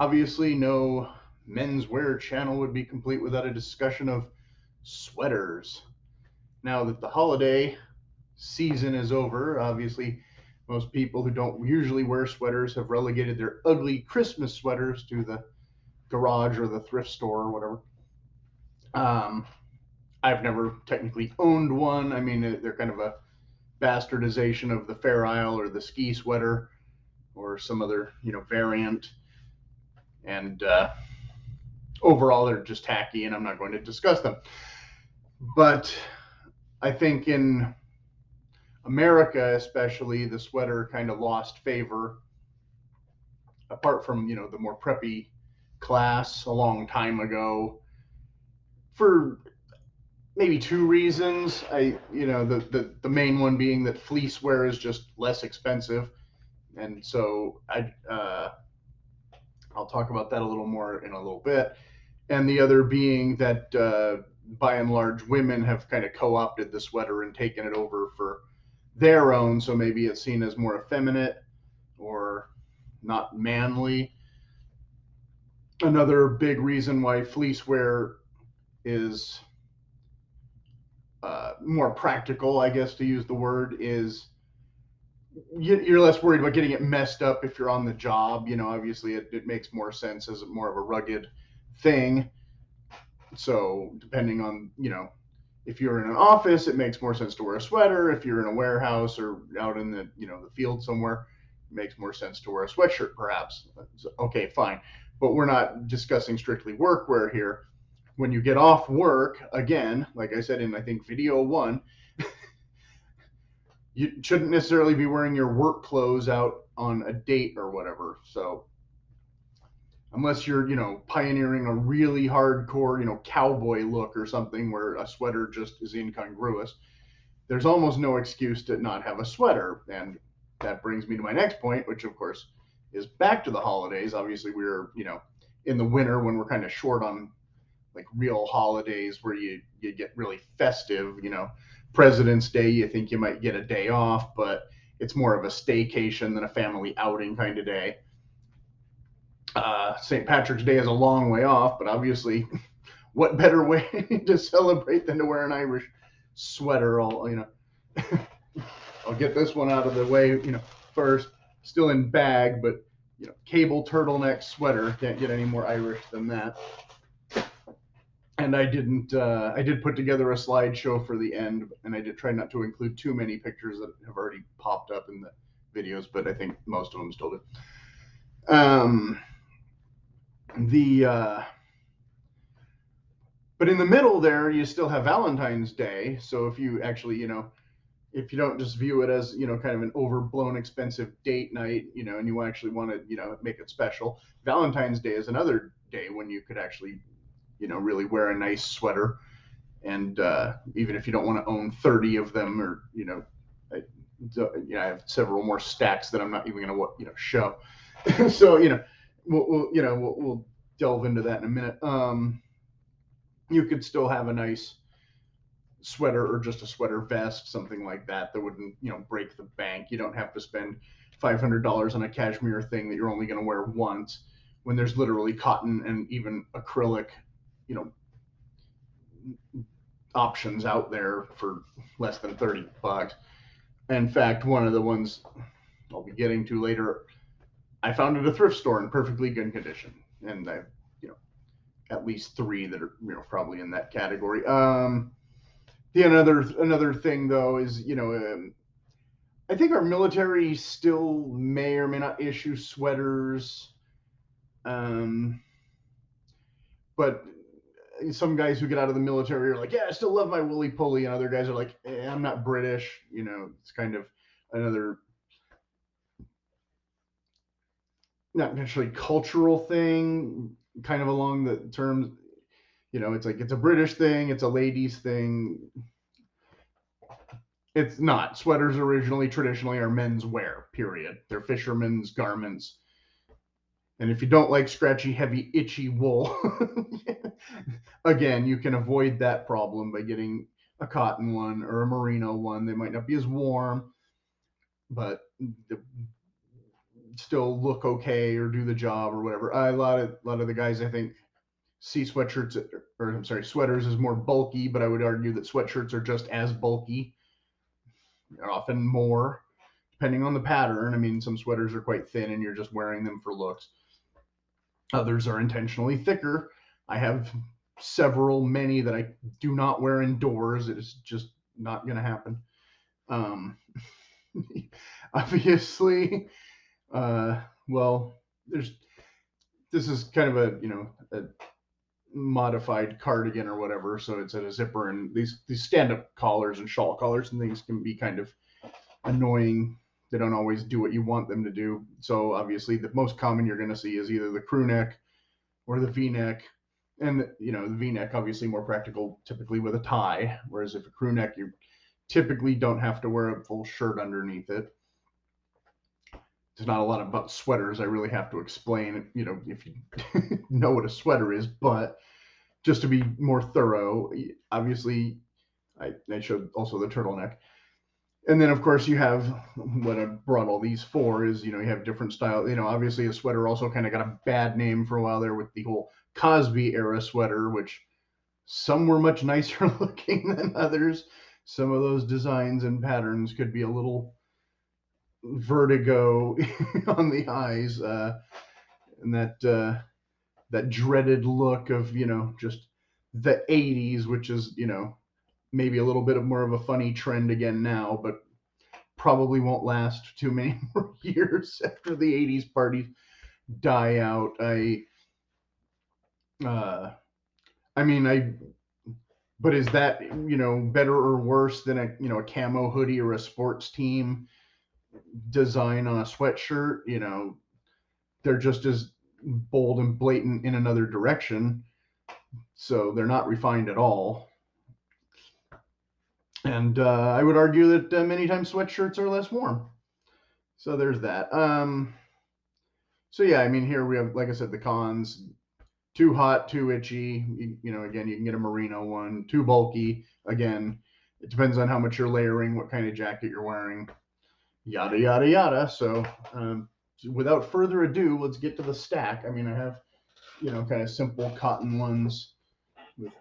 Obviously, no menswear channel would be complete without a discussion of sweaters. Now that the holiday season is over, obviously, most people who don't usually wear sweaters have relegated their ugly Christmas sweaters to the garage or the thrift store or whatever. Um, I've never technically owned one. I mean, they're kind of a bastardization of the Fair Isle or the ski sweater or some other variant. And overall, they're just tacky, and I'm not going to discuss them. But I think in America, especially, the sweater kind of lost favor. Apart from the more preppy class a long time ago, for maybe two reasons. The main one being that fleece wear is just less expensive, and so I'll talk about that a little more in a little bit. And the other being that by and large, women have kind of co-opted the sweater and taken it over for their own. So maybe it's seen as more effeminate or not manly. Another big reason why fleece wear is more practical, I guess to use the word, is you're less worried about getting it messed up if you're on the job. Obviously it makes more sense as more of a rugged thing. So depending on, if you're in an office, it makes more sense to wear a sweater. If you're in a warehouse or out in the field somewhere, it makes more sense to wear a sweatshirt, perhaps. Okay, fine. But we're not discussing strictly workwear here. When you get off work, again, like I said in, I think, video one, you shouldn't necessarily be wearing your work clothes out on a date or whatever. So unless you're pioneering a really hardcore cowboy look or something where a sweater just is incongruous, there's almost no excuse to not have a sweater. And that brings me to my next point, which of course is back to the holidays. Obviously we're in the winter when we're kind of short on like real holidays where you get really festive. President's Day, you think you might get a day off, but it's more of a staycation than a family outing kind of day. St. Patrick's Day is a long way off, but obviously, what better way to celebrate than to wear an Irish sweater? I'll get this one out of the way, first. Still in bag, but cable turtleneck sweater, can't get any more Irish than that. And I didn't. I did put together a slideshow for the end, and I did try not to include too many pictures that have already popped up in the videos, but I think most of them still do. The But in the middle there, you still have Valentine's Day. So if you actually, if you don't just view it as, kind of an overblown expensive date night, and you actually want to, make it special, Valentine's Day is another day when you could actually, really wear a nice sweater. And even if you don't want to own 30 of them, or, I, I have several more stacks that I'm not even going to, show. So, we'll delve into that in a minute. You could still have a nice sweater or just a sweater vest, something like that, that wouldn't, break the bank. You don't have to spend $500 on a cashmere thing that you're only going to wear once, when there's literally cotton and even acrylic, you know, options out there for less than $30. In fact, one of the ones I'll be getting to later, I found at a thrift store in perfectly good condition, and I, at least three that are, probably in that category. The another thing though is, I think our military still may or may not issue sweaters, um, but some guys who get out of the military are like, yeah, I still love my woolly pulley, and other guys are like, I'm not British. It's kind of another, not necessarily cultural thing, kind of along the terms. It's like it's a British thing, it's a ladies thing. It's not. Sweaters originally, traditionally, are men's wear, period. They're fishermen's garments. And if you don't like scratchy, heavy, itchy wool, again, you can avoid that problem by getting a cotton one or a merino one. They might not be as warm, but still look okay or do the job or whatever. A lot of the guys, I think, see sweatshirts, or I'm sorry, sweaters as more bulky, but I would argue that sweatshirts are just as bulky, often more, depending on the pattern. I mean, some sweaters are quite thin and you're just wearing them for looks. Others are intentionally thicker. I have many that I do not wear indoors. It is just not going to happen. Um, obviously, well, this is kind of a modified cardigan or whatever, so it's at a zipper, and these stand-up collars and shawl collars and things can be kind of annoying. They don't always do what you want them to do. So obviously, the most common you're going to see is either the crew neck or the V-neck. And the V-neck obviously more practical typically with a tie, whereas if a crew neck, you typically don't have to wear a full shirt underneath it. There's not a lot about sweaters I really have to explain, if you know what a sweater is, but just to be more thorough, obviously I showed also the turtleneck. And then of course you have what I brought all these for is, you have different style. Obviously a sweater also kind of got a bad name for a while there with the whole Cosby era sweater, which some were much nicer looking than others. Some of those designs and patterns could be a little vertigo on the eyes, and that dreaded look of just the 80s, which is maybe a little bit of more of a funny trend again now, but probably won't last too many more years after the 80s parties die out. Uh, I mean, but is that better or worse than a camo hoodie or a sports team design on a sweatshirt? They're just as bold and blatant in another direction, so they're not refined at all. And I would argue that many times sweatshirts are less warm. So there's that. So yeah, I mean, here we have, like I said, the cons: too hot, too itchy. Again, you can get a merino one. Too bulky. Again, it depends on how much you're layering, what kind of jacket you're wearing, yada yada yada. So without further ado, let's get to the stack. I mean, I have kind of simple cotton ones with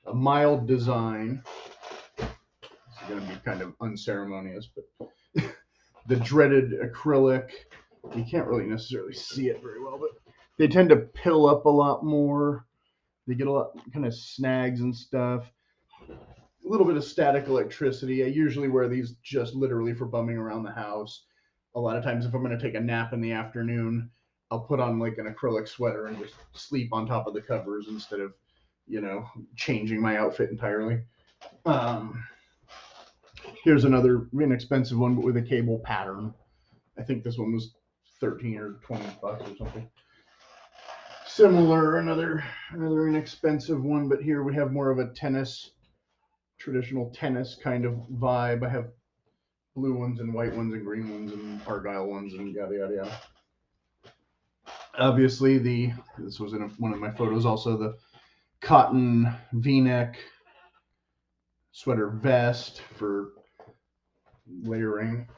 a mild design. It's going to be kind of unceremonious, but the dreaded acrylic. You can't really necessarily see it very well, but they tend to pill up a lot more. They get a lot kind of snags and stuff. A little bit of static electricity. I usually wear these just literally for bumming around the house. A lot of times, if I'm going to take a nap in the afternoon, I'll put on like an acrylic sweater and just sleep on top of the covers instead of, changing my outfit entirely. Here's another inexpensive one, but with a cable pattern. I think this one was 13 or 20 bucks or something. Similar, another inexpensive one, but here we have more of a traditional tennis kind of vibe. I have blue ones and white ones and green ones and Argyle ones and yada yada yada. Obviously, this was in one of my photos. Also, the cotton V-neck sweater vest for layering.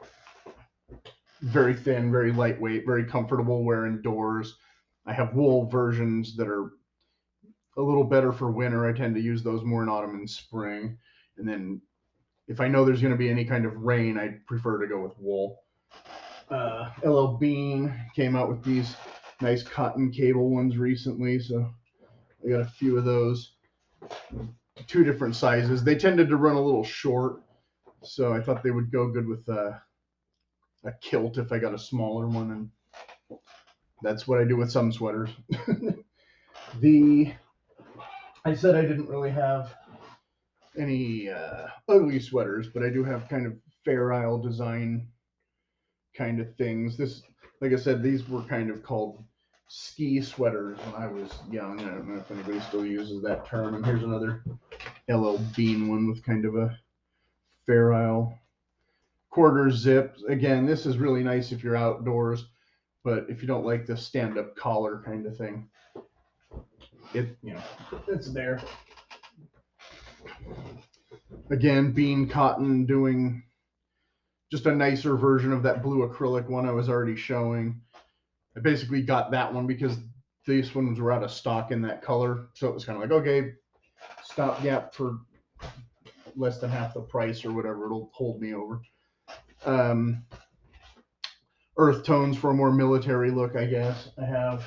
Very thin, very lightweight, very comfortable wear indoors. I have wool versions that are a little better for winter. I tend to use those more in autumn and spring. And then if I know there's going to be any kind of rain, I prefer to go with wool. LL Bean came out with these nice cotton cable ones recently, so I got a few of those. 2 different sizes. They tended to run a little short, so I thought they would go good with a kilt if I got a smaller one, and that's what I do with some sweaters. I said I didn't really have any ugly sweaters, but I do have kind of Fair Isle design kind of things. Like I said, these were kind of called ski sweaters when I was young. I don't know if anybody still uses that term. And here's another LL Bean one with kind of a Fair Isle quarter zip. Again, this is really nice if you're outdoors, but if you don't like the stand-up collar kind of thing, it's there. Again, bean cotton doing just a nicer version of that blue acrylic one I was already showing. I basically got that one because these ones were out of stock in that color. So it was kind of like, okay, stopgap for less than half the price or whatever. It'll hold me over. Earth tones for a more military look, I guess. I have,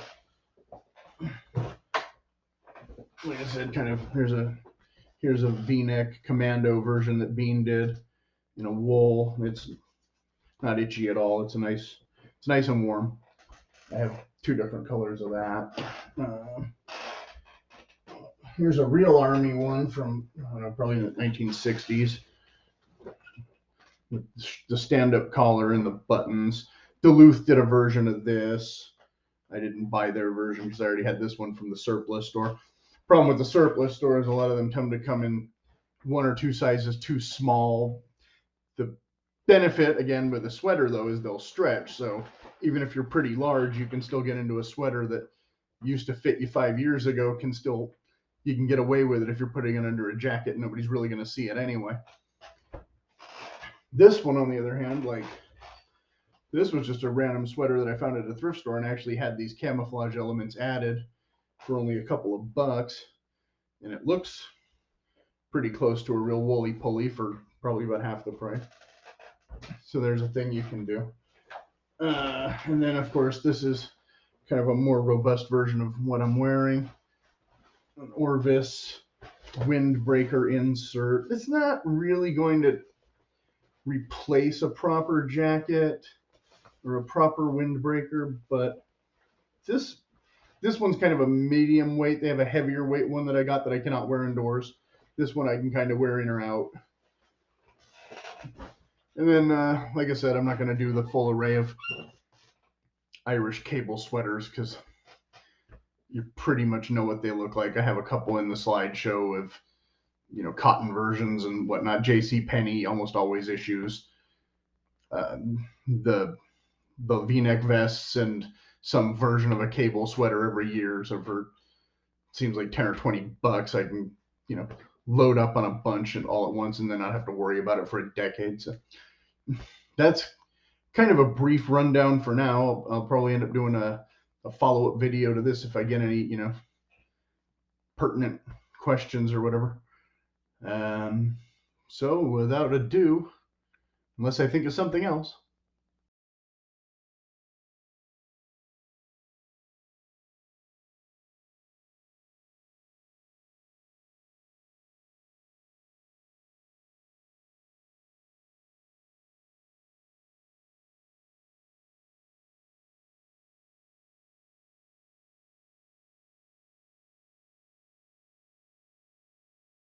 like I said, kind of here's a V-neck commando version that Bean did. Wool. It's not itchy at all. It's nice and warm. I have two different colors of that. Here's a real army one from probably the 1960s. With the stand-up collar and the buttons. Duluth did a version of this. I didn't buy their version because I already had this one from the surplus store. Problem with the surplus store is a lot of them tend to come in one or two sizes too small. The benefit, again, with a sweater, though, is they'll stretch. So even if you're pretty large, you can still get into a sweater that used to fit you 5 years ago. You can get away with it if you're putting it under a jacket. Nobody's really going to see it anyway. This one, on the other hand, this was just a random sweater that I found at a thrift store and actually had these camouflage elements added for only a couple of bucks. And it looks pretty close to a real woolly pulley for probably about half the price. So there's a thing you can do. And then, of course, this is kind of a more robust version of what I'm wearing. An Orvis windbreaker insert. It's not really going to replace a proper jacket or a proper windbreaker, but this one's kind of a medium weight. They have a heavier weight one that I got that I cannot wear indoors. This one I can kind of wear in or out. And then, like I said, I'm not going to do the full array of Irish cable sweaters because you pretty much know what they look like. I have a couple in the slideshow of, cotton versions and whatnot. J.C. Penney almost always issues the V-neck vests and some version of a cable sweater every year. So for seems like 10 or 20 bucks, I can, load up on a bunch and all at once and then not have to worry about it for a decade. So that's kind of a brief rundown for now. I'll probably end up doing a follow-up video to this if I get any, pertinent questions or whatever. So without ado, unless I think of something else,